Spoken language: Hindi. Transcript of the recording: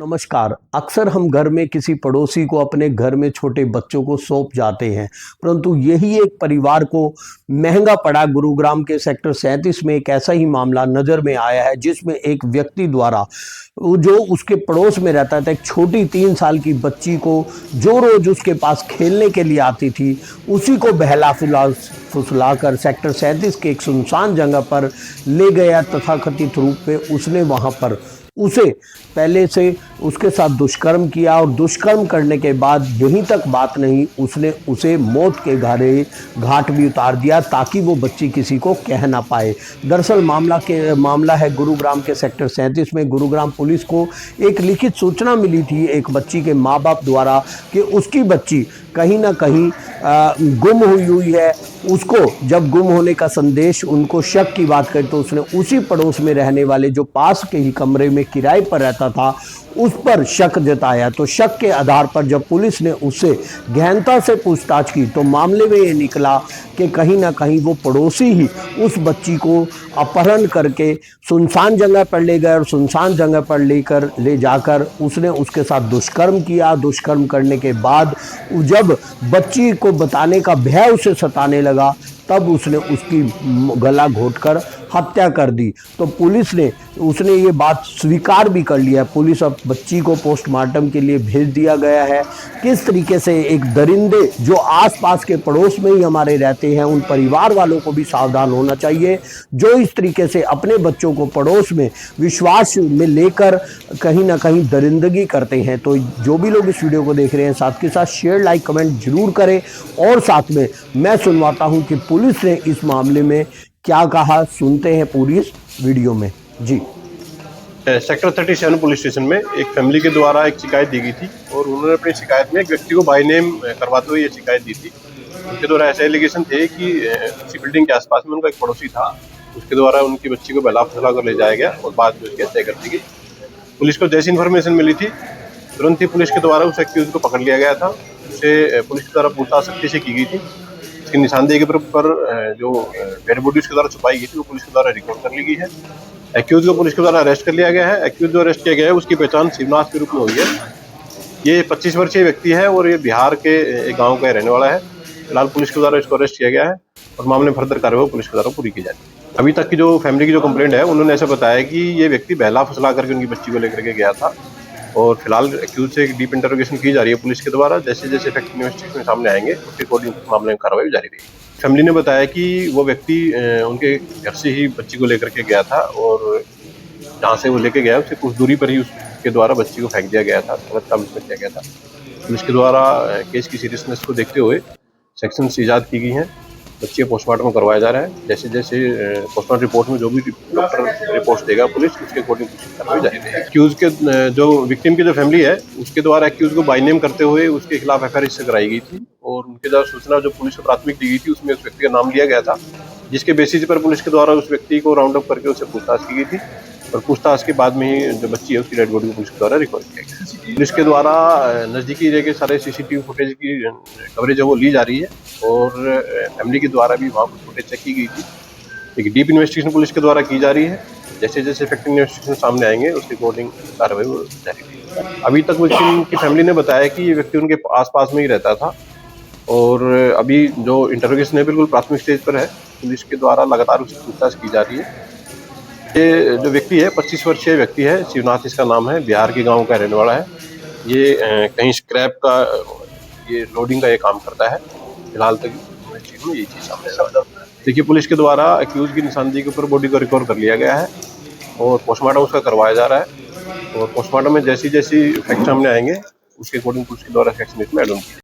नमस्कार। अक्सर हम घर में किसी पड़ोसी को अपने घर में छोटे बच्चों को सौंप जाते हैं, परंतु यही एक परिवार को महंगा पड़ा। गुरुग्राम के सेक्टर 37 में एक ऐसा ही मामला नजर में आया है, जिसमें एक व्यक्ति द्वारा जो उसके पड़ोस में रहता था, एक छोटी 3 साल की बच्ची को जो रोज उसके पास खेलने के लिए आती थी, उसी को बहला फुसलाकर सेक्टर 37 के एक सुनसान जगह पर ले गया। तथाकथित रूप में उसने वहां पर उसे पहले से उसके साथ दुष्कर्म किया और दुष्कर्म करने के बाद यहीं तक बात नहीं, उसने उसे मौत के घाट भी उतार दिया ताकि वो बच्ची किसी को कह ना पाए। दरअसल मामला है गुरुग्राम के सेक्टर 37 में। गुरुग्राम पुलिस को एक लिखित सूचना मिली थी एक बच्ची के माँ बाप द्वारा कि उसकी बच्ची कहीं ना कहीं गुम हुई है। उसको जब गुम होने का संदेश उनको शक की बात करी तो उसने उसी पड़ोस में रहने वाले जो पास के ही कमरे में किराए पर रहता था उस पर शक जताया। तो शक के आधार पर जब पुलिस ने उससे गहनता से पूछताछ की तो मामले में ये निकला कि कहीं ना कहीं वो पड़ोसी ही उस बच्ची को अपहरण करके सुनसान जगह पर ले गए और सुनसान जगह पर ले जाकर उसने उसके साथ दुष्कर्म किया। दुष्कर्म करने के बाद जब बच्ची को बताने का भय उसे सताने लगा तब उसने उसकी गला घोंटकर हत्या कर दी। तो पुलिस ने उसने ये बात स्वीकार भी कर लिया। पुलिस अब बच्ची को पोस्टमार्टम के लिए भेज दिया गया है। किस तरीके से एक दरिंदे जो आसपास के पड़ोस में ही हमारे रहते हैं, उन परिवार वालों को भी सावधान होना चाहिए जो इस तरीके से अपने बच्चों को पड़ोस में विश्वास में लेकर कहीं ना कहीं दरिंदगी करते हैं। तो जो भी लोग इस वीडियो को देख रहे हैं साथ के साथ शेयर लाइक कमेंट जरूर करें और साथ में मैं सुनवाता हूं कि पुलिस ने इस मामले में क्या कहा। सुनते हैं पूरी इस वीडियो में जी। सेक्टर 37 पुलिस स्टेशन में एक फैमिली के द्वारा एक शिकायत दी गई थी और उन्होंने अपनी शिकायत में एक व्यक्ति को बाय नेम करवाते हुए ये शिकायत दी थी। उनके द्वारा ऐसे एलिगेशन थे कि किसी बिल्डिंग के आसपास में उनका एक पड़ोसी था, उसके द्वारा उनकी बच्ची को बहला फुसला कर ले जाया गया और बाद में उसकी हत्या कर दी गई। पुलिस को जैसी इन्फॉर्मेशन मिली थी तुरंत ही पुलिस के द्वारा उस व्यक्ति को पकड़ लिया गया था। उसे पुलिस के द्वारा पूछताछ सख्ती से की गई थी। इसकी निशानदेही के पर जो डेड बॉडी उसके द्वारा छुपाई गई थी वो पुलिस के द्वारा रिकॉर्ड कर ली गई है। एक्यूज को पुलिस के द्वारा अरेस्ट कर लिया गया है। एक्यूज जो अरेस्ट किया गया है उसकी पहचान शिवनाथ के रूप में हुई है। ये 25 वर्षीय व्यक्ति है और ये बिहार के एक गांव का रहने वाला है। फिलहाल पुलिस के द्वारा इसको अरेस्ट किया गया है और मामले में फर्दर कार्रवाई पुलिस के द्वारा पूरी की जाएगी। अभी तक की जो फैमिली की जो कंप्लेंट है उन्होंने ऐसा बताया कि ये व्यक्ति बहला फुसला करके उनकी बच्ची को लेकर के गया था और फिलहाल एक्यूज से डीप इंटरोगेशन की जा रही है पुलिस के द्वारा। जैसे जैसे फैक्ट इन्वेस्टिगेशन सामने आएंगे उसके अकॉर्डिंग मामले में कार्रवाई जारी रहेगी। फैमिली ने बताया कि वो व्यक्ति उनके घर से ही बच्ची को लेकर के गया था और जहाँ से वो लेके गया उससे कुछ दूरी पर ही उसके द्वारा बच्ची को फेंक दिया गया था, गलत काम इसमें किया गया था। पुलिस के द्वारा केस की सीरियसनेस को देखते हुए सेक्शंस ईजाद की गई हैं। बच्ची का पोस्टमार्टम करवाया जा रहा है। जैसे जैसे पोस्टमार्टम रिपोर्ट में जो भी डॉक्टर रिपोर्ट देगा पुलिस उसके अकॉर्डिंग कार्रवाई जारी रहेगी। एक्यूज के जो विक्टिम की जो फैमिली है उसके द्वारा एक्यूज को बाय नेम करते हुए उसके खिलाफ एफआईआर रजिस्टर कराई गई थी और उनके द्वारा सूचना जो पुलिस को प्राथमिक दी गई थी उसमें उस व्यक्ति का नाम लिया गया था, जिसके बेसिस पर पुलिस के द्वारा उस व्यक्ति को राउंड अप करके उससे पूछताछ की गई थी और पूछताछ के बाद में ही जो बच्ची है उसकी डेड बॉडी को पुलिस के द्वारा रिकॉर्ड किया गया। पुलिस के द्वारा नज़दीकी एरिया के सारे सीसीटीवी फुटेज की कवरेज है वो ली जा रही है और फैमिली के द्वारा भी वहाँ कुछ फुटेज चेक की गई थी। एक डीप इन्वेस्टिगेशन पुलिस के द्वारा की जा रही है। जैसे जैसे फैक्ट इन्वेस्टिगेशन सामने आएंगे उसके अकॉर्डिंग कार्रवाई जारी रहेगी। अभी तक विक्टिम की फैमिली ने बताया कि ये व्यक्ति उनके आसपास में ही रहता था और अभी जो इंटरोगेशन है बिल्कुल प्राथमिक स्टेज पर है। पुलिस के द्वारा लगातार उसकी पूछताछ की जा रही है। ये जो व्यक्ति है 25 वर्षीय व्यक्ति है, शिवनाथ इसका नाम है, बिहार के गांव का रहने वाला है। ये कहीं स्क्रैप का ये लोडिंग का ये काम करता है। फिलहाल तक ये चीज़ सामने देखिए पुलिस के द्वारा एक्यूज की निशानदेही के ऊपर बॉडी को रिकवर कर लिया गया है और पोस्टमार्टम उसका करवाया जा रहा है और पोस्टमार्टम में जैसी जैसी फैक्ट सामने आएंगे उसके अकॉर्डिंग पुलिस के द्वारा सेक्शन इसमें एड ऑन किया।